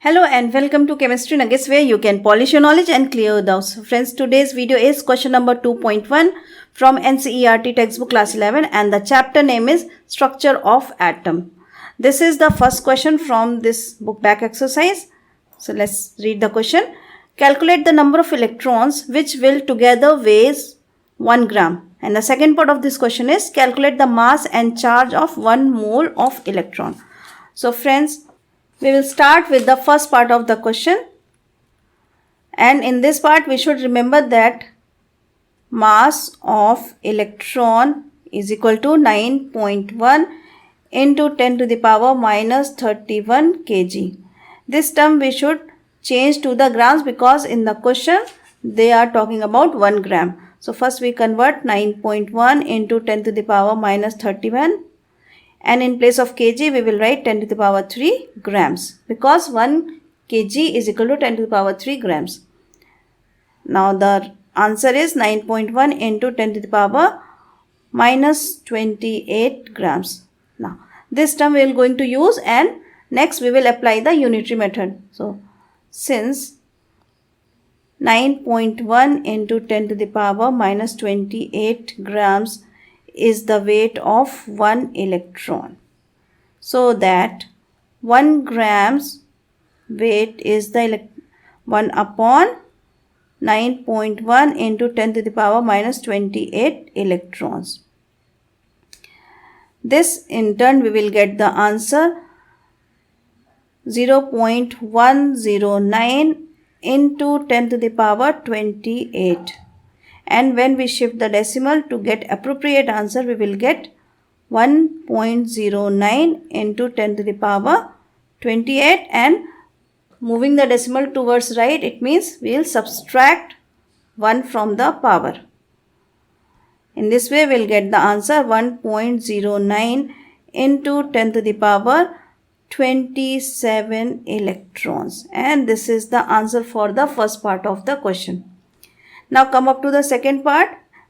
Hello and welcome to Chemistry Nuggets, where you can polish your knowledge and clear your doubts. Friends, today's video is question number 2.1 from NCERT textbook class 11 and the chapter name is Structure of Atom. This is the first question from this book back exercise. So let's read the question. Calculate the number of electrons which will together weighs 1 gram. And the second part of this question is calculate the mass and charge of 1 mole of electron. So friends, we will start with the first part of the question, and in this part we should remember that mass of electron is equal to 9.1 into 10 to the power minus 31 kg. This term we should change to the grams because in the question they are talking about 1 gram. So first we convert 9.1 into 10 to the power minus 31. And in place of kg, we will write 10 to the power 3 grams because 1 kg is equal to 10 to the power 3 grams. Now the answer is 9.1 into 10 to the power minus 28 grams. Now this term we are going to use, and next we will apply the unitary method. So since 9.1 into 10 to the power minus 28 grams is the weight of 1 electron, so that 1 grams weight is the 1 upon 9.1 into 10 to the power minus 28 electrons. This in turn we will get the answer 0.109 into 10 to the power 28. And when we shift the decimal to get appropriate answer, we will get 1.09 into 10 to the power 28, and moving the decimal towards right, it means we will subtract 1 from the power. In this way, we will get the answer 1.09 into 10 to the power 27 electrons. And this is the answer for the first part of the question. Now come up to the second part.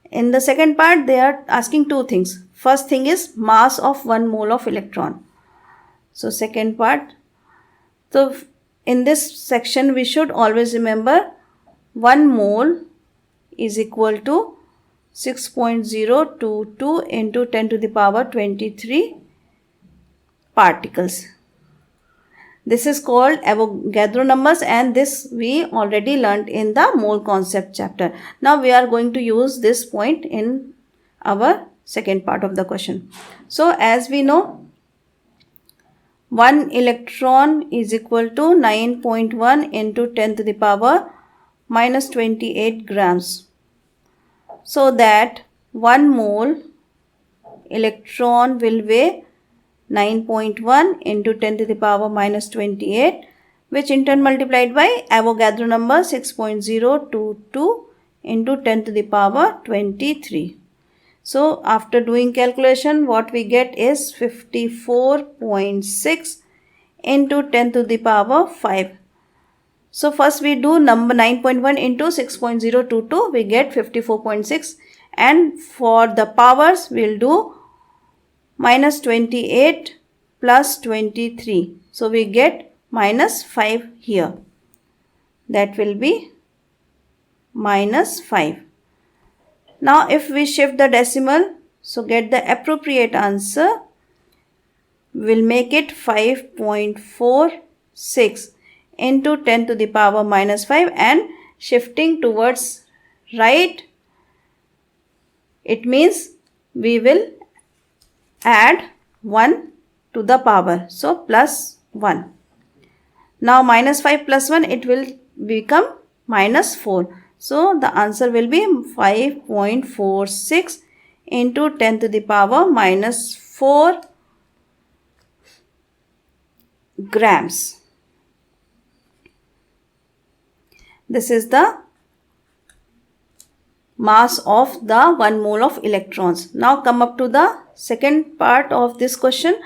In the second part, they are asking two things. First thing is mass of 1 mole of electron. So second part. So in this section, we should always remember 1 mole is equal to 6.022 into 10 to the power 23 particles. This is called Avogadro numbers, and this we already learnt in the mole concept chapter. Now we are going to use this point in our second part of the question. So as we know, 1 electron is equal to 9.1 into 10 to the power minus 28 grams. So that 1 mole electron will weigh 9.1 into 10 to the power minus 28, which in turn multiplied by Avogadro number 6.022 into 10 to the power 23. So after doing calculation, what we get is 54.6 into 10 to the power 5. So first we do number 9.1 into 6.022, we get 54.6, and for the powers we will do minus 28 plus 23. So we get minus 5 here. That will be minus 5. Now if we shift the decimal, so get the appropriate answer, we'll make it 5.46 into 10 to the power minus 5, and shifting towards right, it means we will add 1 to the power, so plus 1. Now minus 5 plus 1, it will become minus 4. So the answer will be 5.46 into 10 to the power minus 4 grams. This is the mass of the 1 mole of electrons. Now come up to the second part of this question.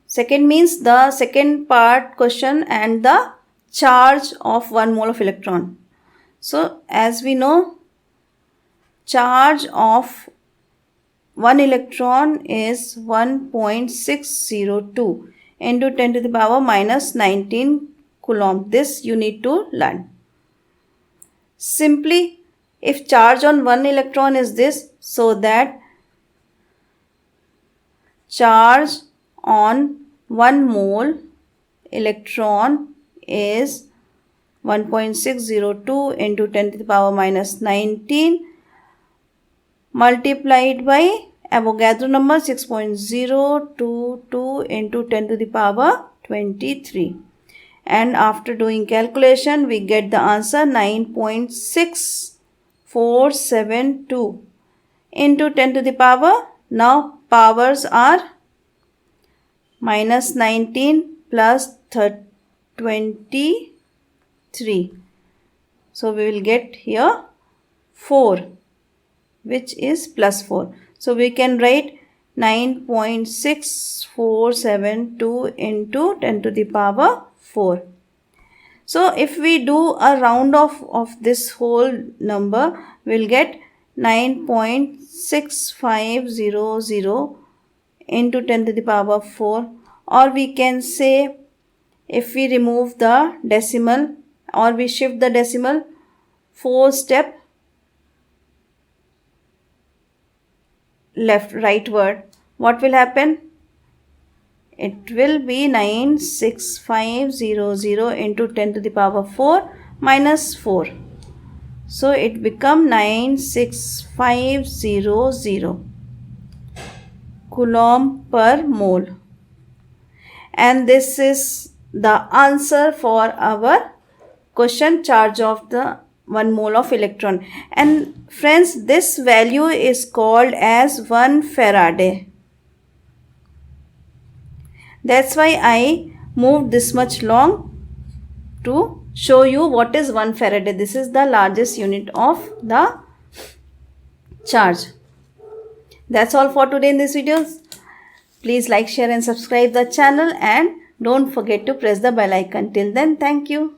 Second means the second part question and the charge of 1 mole of electron. So as we know, charge of 1 electron is 1.602 into 10 to the power minus 19 coulomb. This you need to learn. Simply, if charge on one electron is this, so that charge on 1 mole electron is 1.602 into 10 to the power minus 19 multiplied by Avogadro number 6.022 into 10 to the power 23. And after doing calculation, we get the answer 9.6472 into 10 to the power. Now powers are minus 19 plus 23. So we will get here 4, which is plus 4. So we can write 9.6472 into 10 to the power 4. So if we do a round off of this whole number, we'll get 9.6500 into 10 to the power 4. Or we can say, if we remove the decimal or we shift the decimal 4 step rightward, what will happen? It will be 96500 into 10 to the power 4 minus 4. So it become 96500 coulomb per mole. And this is the answer for our question, charge of the 1 mole of electron. And friends, this value is called as 1 Faraday. That's why I moved this much long to show you what is 1 Faraday. This is the largest unit of the charge. That's all for today in this video. Please like, share and subscribe the channel, and don't forget to press the bell icon. Till then, thank you.